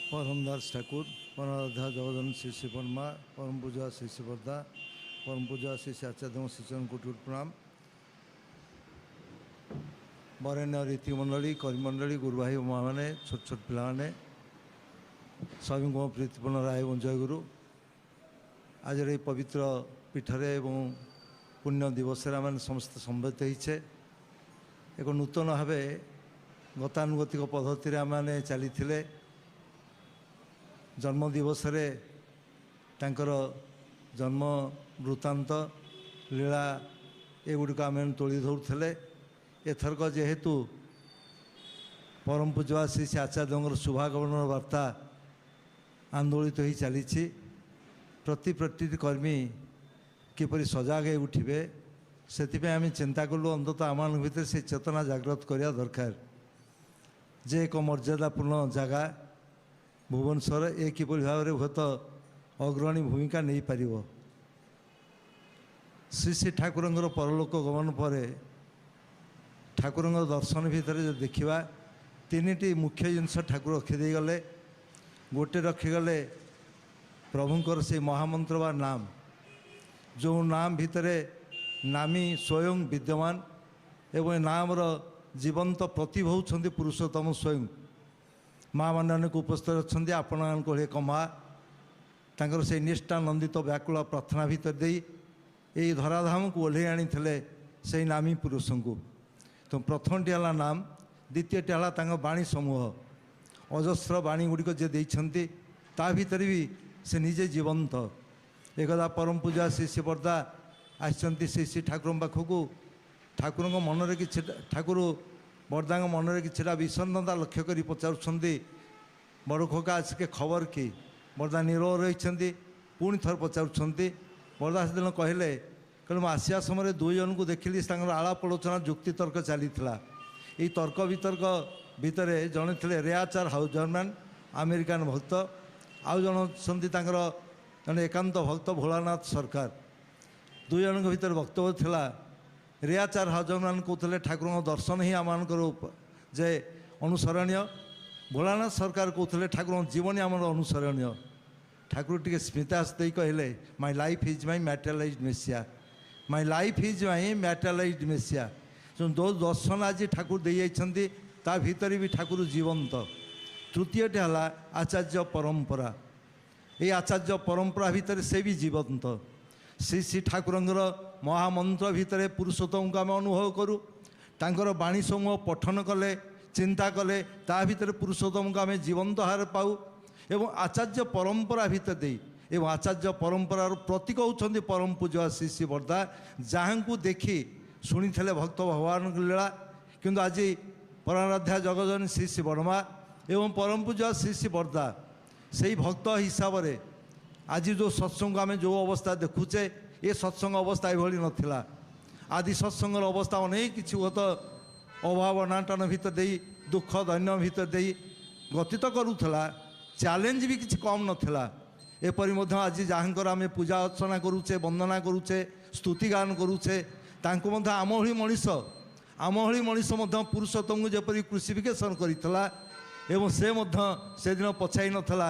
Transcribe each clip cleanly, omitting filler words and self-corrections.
परमदास ठाकुर, परमाराध्या जगजन श्री श्री वर्मा, परम पूजा श्री श्री वर्दा, परम पूजा श्री श्री आचार्य श्री चरण कोटि प्रणाम। बरेण्य रीति मंडली कर्मंडली गुरु भाई माँ मैंने छोट छोट पाने सभी को प्रीतिपूर्ण राय एवं जयगुरु। आज ये पवित्र पीठरे एवं पुण्य दिवस आम समस्त सम्मिलित होइछे। एक नूतन भाव गतानुगतिक पद्धति आम चली जन्म दिवस तांकर जन्म वृत्तांत लीला एगुड़िक आम तोली धरुले। एथरक जेहेतु परम पूज्य श्री श्री आचार्य शुभागमन वार्ता आंदोलित हो चली प्रति कर्मी किपरि सजग उठे से आम चिंता कलु अंततः आम भर से चेतना जागृत करने दरकार जे एक मर्यादापूर्ण जगह भुवनेश्वर ए किपरि भाव में बहुत अग्रणी भूमिका नहीं पार। श्री श्री ठाकुर परलोक गमन पर ठाकुर दर्शन भितर जो देखा तीन मुख्य जिनस ठाकुर रखिदे गले। गोटे रखिगले प्रभुंर से महामंत्र व नाम जो नाम भितर नामी स्वयं विद्यमान एवं नाम जीवंत प्रतिभा होती पुरुषोत्तम स्वयं। माँ मैंने अनेक उपस्थित अच्छा आपण एक माँ तर से निष्ठानंदित व्याकुल प्रार्थना भितर दे यही धराधाम को ओह्लई आनी से नामी पुरुष को। तो प्रथमटी है नाम, द्वितीयटी है वाणी समूह अजस्र वाणी गुड़िक जे देइछन्ति ता भितर भी से निजे जीवंत। एकदा परम पूजा श्री श्री वर्दा आसचंती श्री श्री ठाकुर पाखक ठाकुर मनरे कि ठाकुर वर्दा मनरे कि विषन्नता लक्ष्य कर पचारुछन्ति बड़ खोका आज के खबर कि वर्दा निरव रही पुणी थर पचारुछन्ति। वर्दा से दिन कहले कहले आसिया समय दुई जन को देखिली आलाप आलोचना जुक्ति तर्क चली यही तर्क वितर्क भितर जड़े थे रेयाचार हाउजरमैन अमेरिकान भक्त आउ जन जड़े एकांत भक्त भोलानाथ सरकार दुई जन भर वक्तव्य थिला। रेयाचार हाउजरमैन कहते ठाकुर दर्शन ही आम जे अनुसरणीय, भोलानाथ सरकार कहते ठाकुर जीवन आम अनुसरणीय। ठाकुर टी स्मितास कहले my life is my materialized message, my life is my materialized message. जो दो दर्शन आज ठाकुर दे जाइछन्ति ता भीतर भी ठाकुर जीवंत। तृतीयटी है आचार्य परंपरा, ये आचार्य परंपरा भितर से भी जीवंत। श्री श्री ठाकुर महामंत्र भितर पुरुषोत्तम को आम अनुभव करूँ तांकर वाणी समूह पठन कले चिंता कले ता भितर पुरुषोत्तम को आम जीवंत हार पाऊ। एवं आचार्य परंपरा भितर दे एवं आचार्य परंपरार प्रतीक होती परम पूज्य श्री श्री वर्दा जहाँ को देखी शुणी थे भक्त भगवान लीला। किंतु आज परमाराध्या जगजन श्री श्री वर्मा एवं परम पूज्य श्री श्री वर्दा से भक्त हिसाब से आज जो सत्संग आम जो अवस्था देखुचे ये सत्संग अवस्था ये नाला। आदि सत्संग अवस्था अनेक किसी हुए तो अभाव अनाटन भितर दे दुख दैन्य भितर दे गति तो करूला, चैलेंज भी किसी कम नाला। एपरी आज जहाँकर आम पूजा अर्चना करुचे वंदना करुचे स्तुति गान करुचे तांको आम भली मनीष पुरुषोत्तम को जपरी क्रूसिफिकेशन करता एवं से दिन पछाई नाला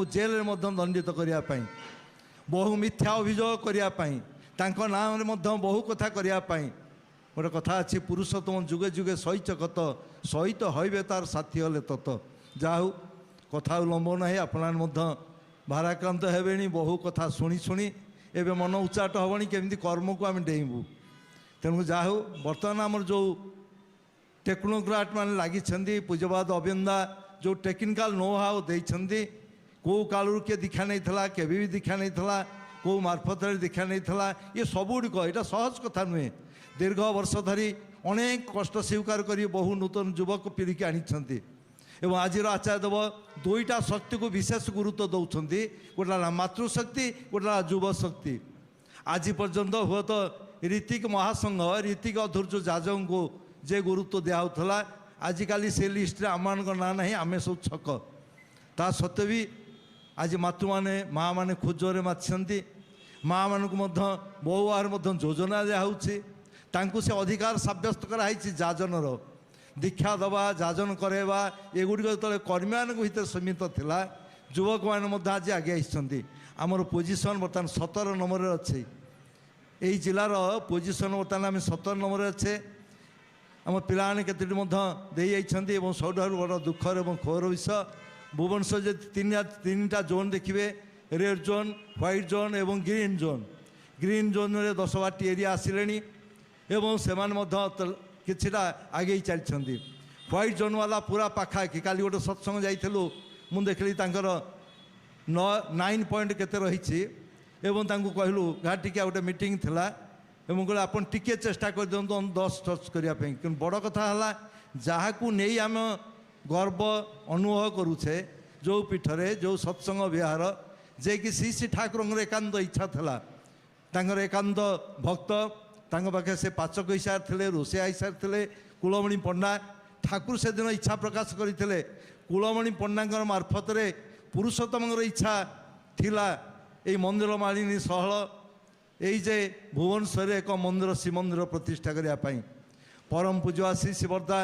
जेल में दंडित करने बहु मिथ्या अभियोग करने नाम बहु कथा करने गोटे कथा अच्छी पुरुषोत्तम जुगे जुगे सहित कत सहित हईबे तार साथी हले तत। जाहू कथा लंब ना आपण भाराक्रांत हेबे बहु कथा शुणी शुणी एवं मन उच्चाट हेबनी केमती कर्म को आम डेइबू। तेणु जाहू बर्तमान आमर जो टेक्नोक्राट मान लगी पूज्यपाद अभियंता जो टेक्निकाल नो हाउ देइछन्ति कौ कालू किए दीक्षा नहीं था केबी भी दीक्षा नहीं था कौ मार्फत दीक्षा नहीं था ये सबुड़िक यहाँ सहज कथा नुहे। दीर्घ वर्ष धरी अनेक कष्ट स्वीकार कर बहु नूतन युवक पीढ़ी की आनी एवं आज आचार्य देव दुईटा शक्ति को विशेष गुरुत्व दौरान गोटा मातृशक्ति गोटा युव शक्ति। आज पर्यंत हुए तो ऋतिक महासंघ ऋतिक अधूर्य जाजक को जे गुरुत्व दिखाला आजिकाली से लिस्ट आम ना ना आम सब छक ता सत्वे भी आज मातृ माने माँ मैंने खोजरे माति माँ मान बहु आहार योजना दिखाऊँगी से अधिकार सब्यस्त कराई जाजनर दीक्षा दवा जाजन करवा एगुड़िक जो कर्मी मान भर सीमित थिला युवक मैंने आज आगे आई आमर पोजिशन बर्तमान 17 नंबर अच्छे यही जिलार पोजिशन बर्तमान आम 17 नंबर अच्छे आम पाने केतोटी सबुठ बड़ दुखर और खोर विषय भुवनेश्वर जो तीन टा जोन देखिए रेड जोन व्हाइट जोन और ग्रीन जोन में 10-12 एरिया आसिले से किछिटा आगे चलती व्हाइट जोन वाला पूरा पाखाखी काली गोटे सत्संग जाइलु मु देखली 9 पॉइंट केते रही कहलु घाटी गोटे मीटिंग थिला कहले आप टिके चेष्टा कर दिंतु 10 टच करने कि बड़ कथा है जहाँ को नहीं आम गर्व अनुभव करुचे जो पीठरे जो सत्संग विहार जे कि श्री ठाकुर एकांत इच्छा था तांकर एकांत भक्त तांक पाखे से पाचक हिसाब थे रोषे हिसाब थे कुलमणि पंडा ठाकुर से दिन इच्छा प्रकाश करते कुलमणि पंडा मार्फत पुरुषोत्तम इच्छा थिला ये मंदिर मालिनी सहल यही जे भुवनेश्वर एक मंदिर श्रीमंदिर प्रतिष्ठा करने परम पूज्य श्री शिवरदा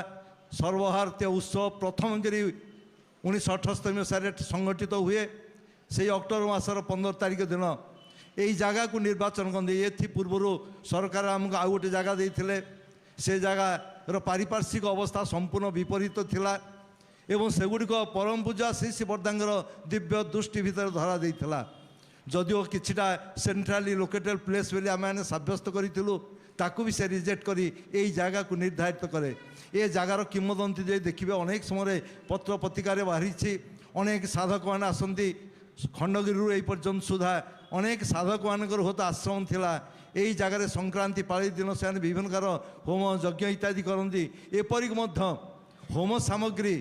सर्वभारतीय उत्सव प्रथम करी 1978 मसीह संगठित हुए से अक्टोबर मासर 15 तारिख दिन यही जगह को निर्वाचन करते ये पूर्व सरकार आमको आउ गोटे जगह देते से जगार पारिपार्श्विक अवस्था संपूर्ण विपरीत थिला एवं सेगुड़िक परम पूजा श्री शिवरदा दिव्य दृष्टि भितर धरा देइथिला जदिओ किछिटा सेंट्राली लोकेटेड प्लेस बोली आम सब्यस्त करूँ ताकू भी से रिजेक्ट करी यही जगह को निर्धारित करे ये जगार किंवदंती जो देखिए अनेक समय पत्र पत्रिकार बाहरी अनेक साधक मैंने आसती खंडगिरी यही पर्यंत सुधा अनेक साधक मानकर हुत आश्रम थिला यही जगार संक्रांति पाली दिन से विभिन्न प्रकार होम यज्ञ इत्यादि करती एपरिक होम सामग्री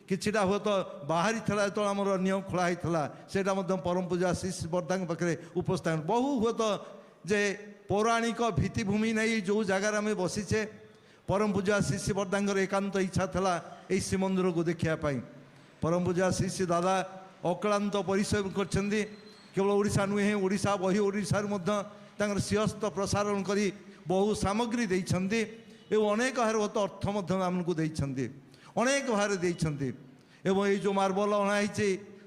किछिटा हुए तो बाहरी था जो आम नियम खोला होता से परम पूजा श्री शिवरदा पाखे उपस्थान बहु हुए तो जे पौराणिक भित्तिभूमि नहीं जो जगार आम बसीचे परम पूजा श्री शिवरदा एकांत इच्छा था यही श्रीमंदिर को देखापी परम पूजा श्री श्री दादा अक्लांत परिश्रम कर केवल ओडिशा नुहे ओडिशा बही ओडिशा सिंहस्थ प्रसारण करी बहु सामग्री देइछन्ति एवं अनेक भार अर्थ आमको देइछन्ति अनेक भार देइछन्ति एवं ये जो मार्बल अणाई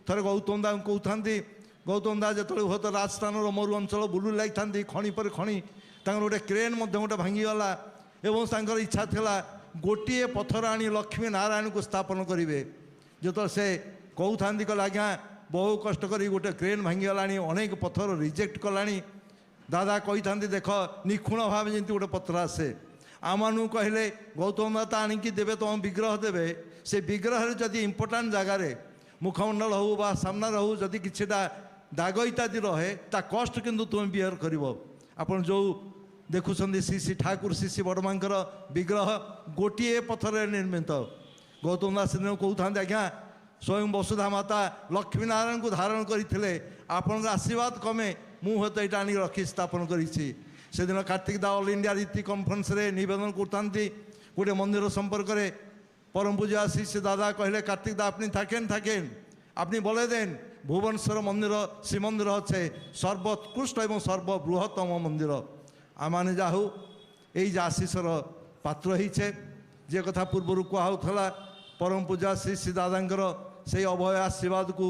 थरे गौतम दा कहते गौतम दा जो हुए तो राजस्थान मरु अंचल बुलू लगी खଣି पर खଣି गोटे क्रेन गोटे भांगीगला एवं इच्छा था गोटे पथर आनी लक्ष्मी नारायण को स्थापन करेंगे जो से कहते कहले आज्ञा बहु कष्ट करी गोटे क्रेन भांगीगला अनेक पथर रिजेक्ट कला दादा कही था देख निखुण भाव जमी गोटे पथर आसे आम कहले गौतम दाता आणिकी देवे तुम विग्रह देवे से विग्रह जदि इंपोर्टाट जगार मुखमंडल हो बा सामना हो जदि किछिटा दाग इत्यादि रहे ता कष्ट किंतु तुम बियर कर आपन जो देखुं श्री श्री ठाकुर श्री श्री बड़मांकर विग्रह गोटे पथर निर्मित गौतम दास दिन कहते आज्ञा स्वयं वसुधा माता लक्ष्मी नारायण को धारण करते आपण आशीर्वाद कमे मुझे तो यहाँ आनी रखी स्थापन करी से दिन कार्तिक दा ऑल इंडिया रीति कॉन्फ्रेंस रे निवेदन करते गोटे मंदिर संपर्क में परम पूजा श्री श्री दादा कहले कार्तिक दा अपनी थाकें अपनी बोले दें भुवनेश्वर मंदिर श्रीमंदिर हे सर्वोत्कृष्ट एवं सर्वबृहत्तम मंदिर आम जाहू यही आशीषर पात्र होचे जे कथा पूर्वर कहला परम पूजा श्री श्री दादांकर से अभय आशीर्वाद को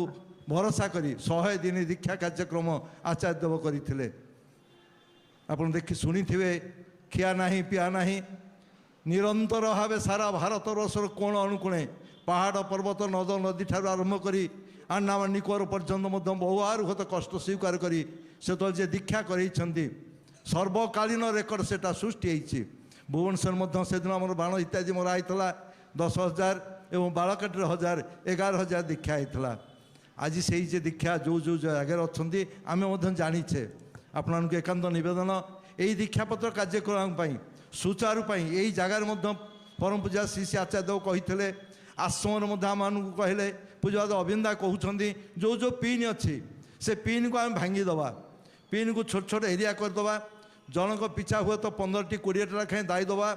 भरोसा करी 100 दिन दीक्षा कार्यक्रम आचार्य देव करते आप देखी शुणी थे खिया नहीं पिया नहीं निरंतर भाव सारा भारत वर्षर कोण अनुकोणे पहाड़ पर्वत नद नदी ठार आरंभ करी आंडामान निकोबार पर्यंत बहुआर हुए कष्ट स्वीकार करी से तो जे दीक्षा करते सर्वकालीन रेकर्ड सेटा सृष्टि होती भुवनेश्वर से दिन आम बाण इत्यादि मरा 10,000 एवं बालकाटी 1,000 11,000 दीक्षा होता आज से जे दीक्षा जो जो जगह अच्छा आम जाचे आपण एकांत नवेदन यही दीक्षापत्र कार्यक्रम सुचारू यही जगार परम पूजा श्री श्री आचार्य देव कही आश्रम आम कहले पूजा अविंदा कहते जो जो पिन अच्छी से पिन को आम भांगीदबा पिन को छोट छोट एरिया करदे जनक पिछा हुए तो 15-20 लाखे दायी दबा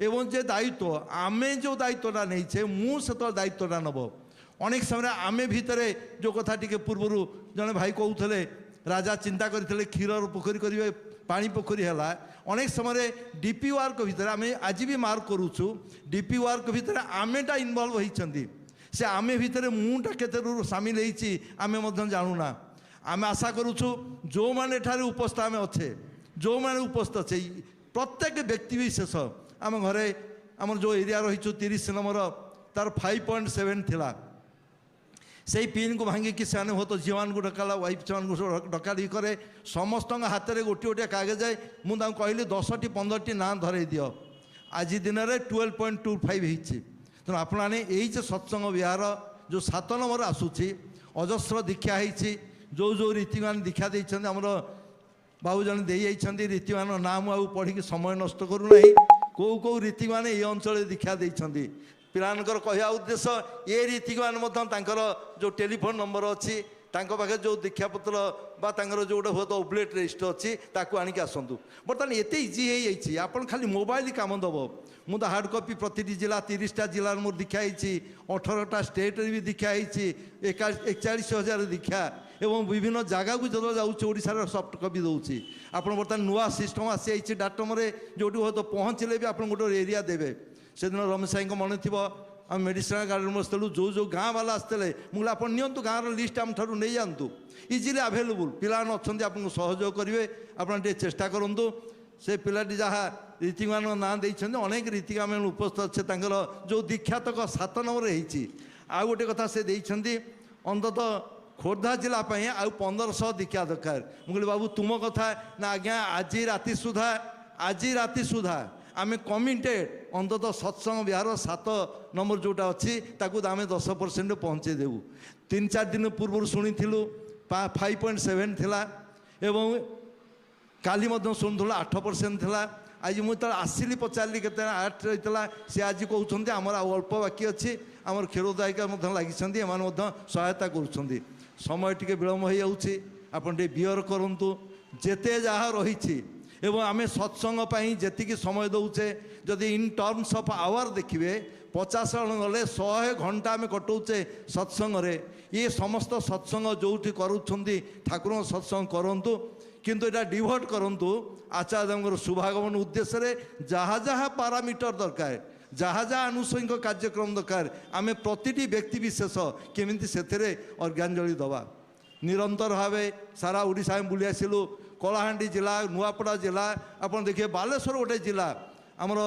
एवं जे दायित्व आमे जो दायित्वटा नहीं मुझे तो दायित्वटा नब अनेक समय आमे भितर जो कथा टी पूर्वर जड़े भाई कहते राजा चिंता करते क्षीर पोखरी करेंगे पानी पोखरी है अनेक समय डीपी वर्क भितर आम आज भी मार्क करुचु डीपी वर्क भितर आमेटा इनवल्व होती से आमे भितर मुटा केते सामिल होती आमे जानूना आमे आशा करुचु जो मैंने उपस्थित आम अच्छे जो मैंने उपस्थित अच्छे प्रत्येक व्यक्ति विशेष आम घरे आम जो एरिया रही 30 नंबर तार 5.7 थिला से पिन को भांगिकी से हो तो झील को डकाला वाइफ से डकाडी करे समस्त हाथ में गोटे गोटे कागज जाए मुझे कहली 10टी 15टी ना धरई दि आज दिन में 12.25 होती तेणु आपने यही सत्संग विहार जो 7 नंबर आसूसी अजस्र दीक्षा होती जो जो रीतिमान दीक्षा देते आमर बाबू जन दे जाइए रीतिमान ना मुझे पढ़ी समय नष्ट करूना कौ कौ रीतिमान ये अंचल दीक्षा देते पिलानकर कहवा उद्देश्य ये रीतिमान जो टेलीफोन नंबर अच्छी पाखे जो दीक्षापत्र जोटा हुए तो ओब्लेट रेजिस्टर अच्छी ताकू आणिक आसतु बर्तमान एत इजी हो जाइए आपन खाली मोबाइल काम दब मुझे हार्ड कॉपी प्रति जिला 30टा जिलार मोर दीक्षा होती 18टा स्टेट भी दीक्षा होती 41,000 दीक्षा एवं विभिन्न जगह को जो जाशार सफ्ट कॉपी दूसरी आप बर्तमान नुआ सिस्टम आसी डाटम जो तो पहुँचले भी आप गोटे एरिया देवे से दिन रमेश भाई मन थी आम मेडिसिन गार्डन बसलु जो जो गाँ वाला आसते मुझे आप नियंतु गाँव लिस्ट आम ठार नहीं जातु इजिली आभेलेबुल पिला अच्छा आपको सहयोग करेंगे आप चेष्टा करूँ से पिलाटी जहाँ रीतिमान ना देते अनेक रीति आम उपस्थित अच्छे जो दीक्षा तक 7 नंबर होती आ गोटे कथा से देते अंतत खोर्धा जिला आउ 1500 दीक्षा दरकार मुझे बाबू तुम कथा ना आज्ञा आज राति सुधा आम कमिटेड अंतत सत्संग विहार 7 नंबर जोटा अच्छी ताकू आम 10% पहुँचे देवु 3-4 दिन पूर्व शुणी 5.7 थिला एवं काली शुणुला 8% थिला आज मुझे आसिली पचारि के 8 रही सी आज कहते आमर अल्प बाकी अच्छी आमर क्षीरोदायिका लगी सहायता कर समय टी विलम्ब हो जाऊँगी आपन बियर करूँ जेते जहाँ रही एवं आम सत्संग जी समय दौचे जदि इन टर्म्स ऑफ आवर देखिए 50 जन गले 100 घंटा आम कटाऊे सत्संग ये समस्त सत्संग जो करुँच ठाकुर सत्संग करूँ किंतु एटा डिभोट करूँ आचार्य शुभागमन उद्देश्य जहाँ जहाँ पारामीटर दरकार जहाँ जहाँ आनुषंगिक कार्यक्रम दरकार आम प्रति व्यक्ति विशेष केमिति से अर्घांजलि दवा निरंतर भाव सारा ओडिशा में बुली आसिलु कलाहांडी जिला नुआपड़ा जिला आप देखिए बालेश्वर गोटे जिला आमर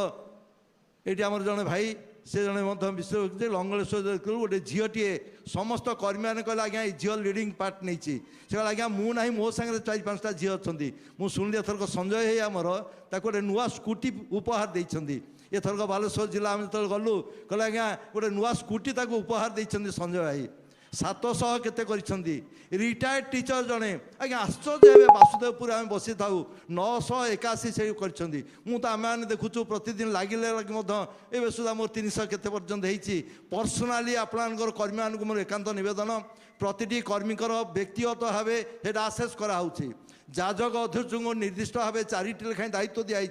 ये आमर जड़े भाई से जड़े विश्व लंगलेश्वर गोटे झीटे समस्त कर्मी मैंने कहले आज्ञा झील लीडिंग पार्ट नहीं से कहला आज्ञा मु ना मो सागर 4-5टा झी अच्छा मुझे एथरक संजय है आमर गोटे नुआ स्कूटी उपहार देते एथरक बालेश्वर जिला आम जो गलु कहले आज्ञा गोटे नुआ स्कूटी उपहार देते संजय भाई 700 केते करिसेंती रिटायर्ड टीचर जड़े आज्ञा आश्चर्य हे वासुदेवपुर आम बसी था 981 से करिसेंती मु तो आम मैंने देखुचु प्रतिदिन लगिले एवं सुधा मोर 300 केते पर्यंत होती पर्सनाली आपणकर कर्मी मानक मोर एकांत निवेदन प्रति कर्मीकर व्यक्तिगत भाव सेटा आसेस कराऊँगी जाजक अध्यक्ष को निर्दिष्ट भाव 4टी लेखाएं दायित्व दिखाई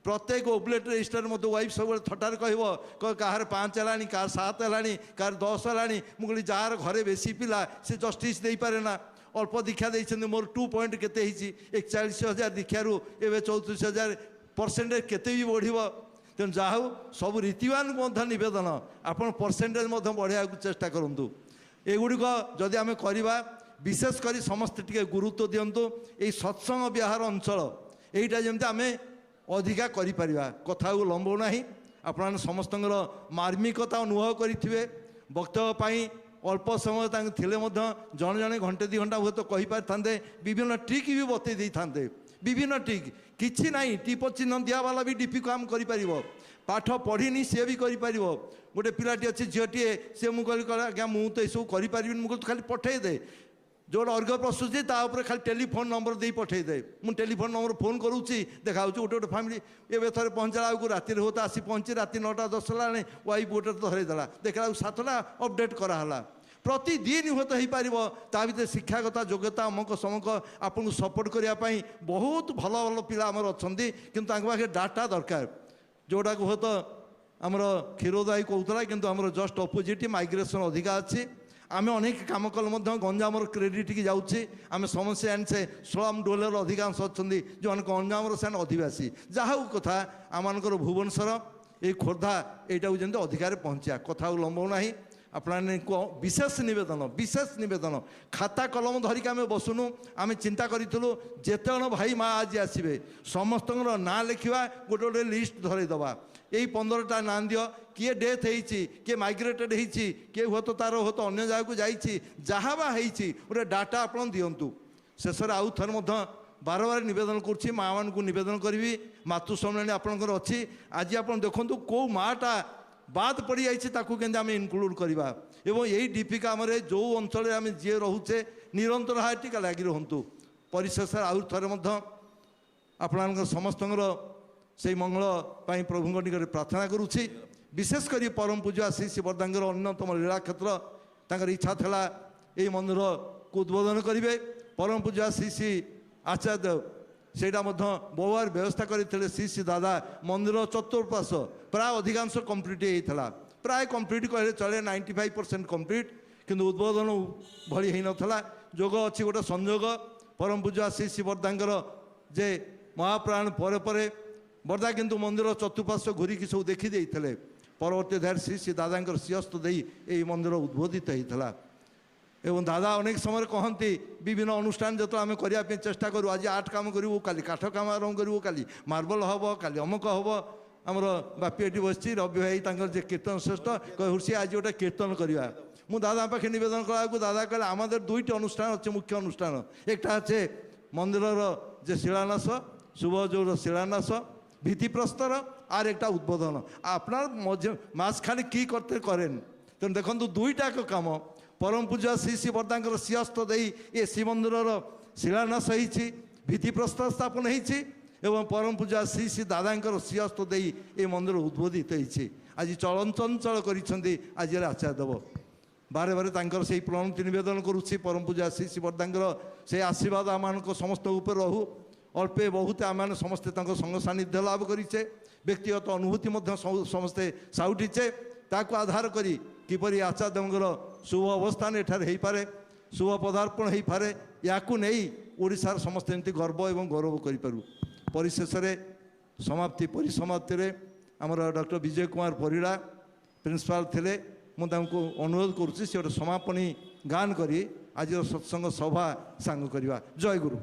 प्रत्येक ओब्लेट रेजिस्टर मत वाइफ सब थटार कह 5 है कह 7 है कह 10 है मुझे जार घरे बेसी पिला से जस्टिस दे पारे ना अल्प दीक्षा देते मोर 2 पॉइंट केते 41,000 दीक्षारू एवं 34,000% केते भी बढ़ तेणु जहाँ सब रीतिवान नवेदन आप परसेंटेज बढ़ाया चेष्टा करूँ एगुड़िक जदि आम करवा विशेषकर समस्ते टी गुरुत्व दिंतु ये सत्संग विहार अंचल यहीटा जमी आम अधिका कर कथा को लंबाऊना आप समस्त मार्मिकता अनुभव करेंगे वक्तव्य अल्प समय थे जड़े जड़े घंटे 2 घंटा हुए तो कहीपर था विभिन्न ट्रिक भी बतई था विभिन्न ट्रिक किसी ना टीप चिन्ह दिवाला भी डीपी काम कर पाठ पढ़ी सी भी कर गोटे पिलाटी अच्छी झीटे सी मुझे आज्ञा मुझे तो यू करें मुझे खाली पठेदे जोड़ा अर्घ प्रस्तुति खाली टेलीफोन नंबर दे पठेदे मुझे टेलीफोन नंबर फोन करुँची देखा गोटे गोटे फैमिली एवं थे पहुँचला बेलू राति हो तो आसी पहुँची राति 9टा-10 है वाइफ गोटे तो धरईदेला देखला 7टा अपडेट कराला प्रतिदिन हुए तो हो पार ता भर शिक्षागत योग्यता अमक समक आपको सपोर्ट करने बहुत भल भल पिला आमर अच्छा किंतु पाखे डाटा दरकार जोटा हुए तो आमर क्षीरोदायी कहूला किंतु आमर जस्ट अपोजिट माइग्रेशन अधिका अच्छी आम अनेक कम कले गंजामर क्रेडिट की जाऊँगी आम समस्या से स्लम डोलर अधिकांश अच्छा जो गंजामर से अधिवासी जहाँ कथा आम भुवनेश्वर ये खोर्धा यहाँ जमी अधिकार पहुँचा कथा लंबाऊना ଆପଣଙ୍କୁ ବିଶେଷ ନିବେଦନ ଖାତା କଲମ ଧରିକି ଆମେ ବସୁନୁ ଆମେ ଚିନ୍ତା କରିଥିଲୁ ଯେତେ ଜଣ ଭାଇ ମା ଆଜି ଆସିବେ ସମସ୍ତଙ୍କର ନାଁ ଲେଖିବା ଗୋଟେ ଗୋଟେ ଲିଷ୍ଟ ଧରେଇଦେବା ଏଇ 15ଟା ନାଁ ଦିଅ କିଏ ଡେଥ୍ ହେଇଛି କିଏ ମାଇଗ୍ରେଟେଡ୍ ହେଇଛି କିଏ ହୁଏତ ତାର ହୁଏତ ଅନ୍ୟ ଜାଗାକୁ ଯାଇଛି ଯାହା ବା ହେଇଛି ଗୋଟେ ଡାଟା ଆପଣ ଦିଅନ୍ତୁ ଶେଷରେ ଆଉ ଥରେ ମଧ୍ୟ ବାରବାର ନିବେଦନ କରୁଛି ମାଆମାନଙ୍କୁ ନିବେଦନ କରିବି ମାତୃ ସମ୍ମିଳନୀ ଆପଣଙ୍କର ଅଛି ଆଜି ଆପଣ ଦେଖନ୍ତୁ କେଉଁ ମାଆଟା ବାଦ ପଡ଼ିଯାଇଛି ତାକୁ କେମିତି ଆମେ ଇନକ୍ଲୁଡ଼ କରିବା ଏବଂ ଏଇ ଡିପି କାମରେ ଯେଉଁ ଅଞ୍ଚଳରେ ଆମେ ଯିଏ ରହୁଛେ ନିରନ୍ତର ଭାବେ ଟିକେ ଲାଗି ରୁହନ୍ତୁ ପରିଶେଷରେ ଆଉ ଥରେ ମଧ୍ୟ ଆପଣଙ୍କ ସମସ୍ତଙ୍କର ସେଇ ମଙ୍ଗଳ ପାଇଁ ପ୍ରଭୁଙ୍କ ନିକଟରେ ପ୍ରାର୍ଥନା କରୁଛି ବିଶେଷ କରି ପରମ ପୂଜ୍ୟ ଶ୍ରୀ ଶ୍ରୀ ବର୍ଦାଙ୍କର ଅନ୍ୟତମ ଲୀଳାକ୍ଷେତ୍ର ତାଙ୍କର ଇଚ୍ଛା ଥିଲା ଏଇ ମନ୍ଦିରକୁ ଉଦ୍ବୋଧନ କରିବେ ପରମ ପୂଜ୍ୟ ଶ୍ରୀ ଶ୍ରୀ ଆଚାର୍ଯ୍ୟ ସେଇଟା ମଧ୍ୟ ବହୁବାର ବ୍ୟବସ୍ଥା କରିଥିଲେ ଶ୍ରୀ ଶ୍ରୀ ଦାଦା ମନ୍ଦିର ଚତୁଃପାର୍ଶ୍ୱ ପ୍ରାୟ ଅଧିକାଂଶ କମ୍ପ୍ଲିଟ୍ ହେଇଥିଲା ପ୍ରାୟ କମ୍ପ୍ଲିଟ୍ କହିଲେ ଚଳେ 95% କମ୍ପ୍ଲିଟ୍ କିନ୍ତୁ ଉଦ୍ବୋଧନ ଭଳି ହେଇନଥିଲା ଯୋଗ ଅଛି ଗୋଟେ ସଂଯୋଗ ପରମ ପୂଜ୍ୟ ଶ୍ରୀ ଶ୍ରୀ ବର୍ଦାଙ୍କର ଯେ ମହାପ୍ରାଣ ପରେ ପରେ ବର୍ଦା କିନ୍ତୁ ମନ୍ଦିର ଚତୁଃପାର୍ଶ୍ୱ ଘୁରିକି ସବୁ ଦେଖିଦେଇଥିଲେ ପରବର୍ତ୍ତୀ ଅଧ୍ୟାୟରେ ଶ୍ରୀ ଶ୍ରୀ ଦାଦାଙ୍କର ଶିରସ୍ତ ଦେଇ ଏହି ମନ୍ଦିର ଉଦ୍ବୋଧିତ ହେଇଥିଲା এবং দাদা অনেক সময় কহতি বিভিন্ন অনুষ্ঠান যত আমি করা চেষ্টা করু আজ আর্ট কাম করবু কালি কাঠ কাম আরম্ভ করবু কালি মার্বল হব কালি অমুক হব আমার বাপি এটি বসছি রবি ভাই তাঁর যে কীর্তন শ্রেষ্ঠ হুসি আজ গোটে কীর্তন করা মু দাদা পাখে নিবেদন করা দাদা কলে আমাদের দুইটি অনুষ্ঠান হচ্ছে মুখ্য অনুষ্ঠান একটা হচ্ছে মন্দিরর যে শিলান্যাস শুভ যৌর শিলান্যাস ভিত্তিপ্রস্তর আর একটা উদ্বোধন আপনার মাঝখানে কী করতে করেন তেমন দেখুন দুইটাক কাম পরম পূজা শ্রী শ্রী বর্দাঙ্কর শিরস্ত দেই এ শ্রীমন্দিরর শিলান্যাস হয়েছি ভিত্তিপ্রস্তর স্থাপন হয়েছি এবং পরম পূজা শ্রী শ্রী দাদাঙ্কর শিরস্ত দেই এই মন্দির উদ্বোধিত হয়েছে আজ চলঞ্চঞ্চল করেছেন আজ আচার্যদেব বারে বারে তাঁর সেই প্রণতি নিবেদন করুছি পরম পূজা শ্রী শ্রী বর্দাঙ্কর সেই আশীর্বাদ আমার সমস্ত উপরে রহু অল্পে বহুতে আমি সমস্তে তাঁর সঙ্গ সান্নিধ্য লাভ করেছে ব্যক্তিগত অনুভূতি মধ্যে সমস্তে সাউটিছে তাকে আধার করে কিপরি আচার্যঙ্কর শুভ অবস্থান এঠার হইপারে শুভ পদার্পণ হইপারে ইয়াকু নেই ওড়িশার সমস্ত এমতি গর্ব এবং গৌরব করিপারু পরিশেষে সমাপ্তি পরিসমাপ্তিরে আমার ডক্টর বিজয় কুমার পরিড়া প্রিন্সিপাল ଥିଲେ ମୁଁ ତାଙ୍କୁ ଅନୁରୋଧ କରୁଛି ସେ ଗୋଟେ ସମାପନୀ ଗାନ କରି ଆଜିର ସତ୍ସଙ୍ଗ ସଭା ସାଙ୍ଗ କରିବା ଜୟ ଗୁରୁ।